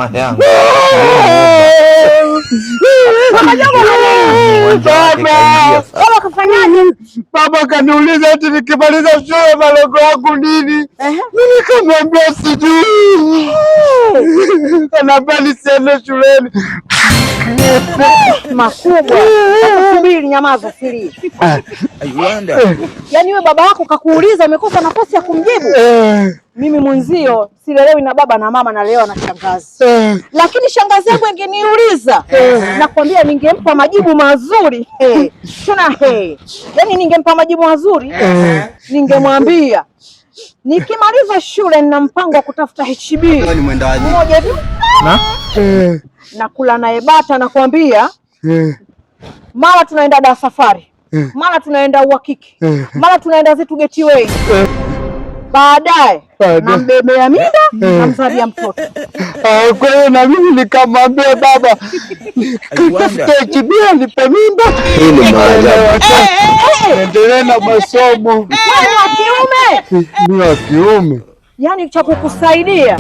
mama yangu. Baba kafanyaje? Baba kaniuliza eti nikimaliza shule malengo yangu nini? Mimi nikamwambia sijui. Anambia nisiende shuleni. Makubwa. Subiri, nyamaza siri. Yaani wewe baba yako kakuuliza umekosa nafasi ya kumjibu? Mimi mwenzio silelewi na baba na mama, nalewa na shangazi. Lakini shangazi yangu ingeniuliza, nakwambia ningempa majibu mazuri. Yaani ningempa majibu mazuri. Ningemwambia nikimaliza shule nina mpango wa kutafuta HB. Mmoja hivi. Na kula naye bata, nakwambia. Mara tunaenda da safari. Mara tunaenda uhakiki. Mara tunaenda zetu Gateway. Baadaye nambebea mimba, namzalia mtoto. Kwa hiyo na mimi nikamwambia baba nitafute HB nipe mimba. Hii ni maajabu. Endelea na masomo. Wewe wa kiume. Ni wa kiume. Yaani cha kukusaidia.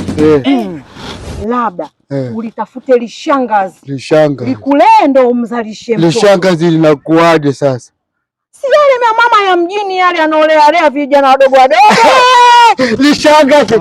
Labda ulitafute lishangazi. Lishangazi. Likulee ndo umzalishe mtoto. Lishangazi linakuaje sasa? Si yale mama ya mjini yale anaolea vijana wadogo wadogo. Lishangazi.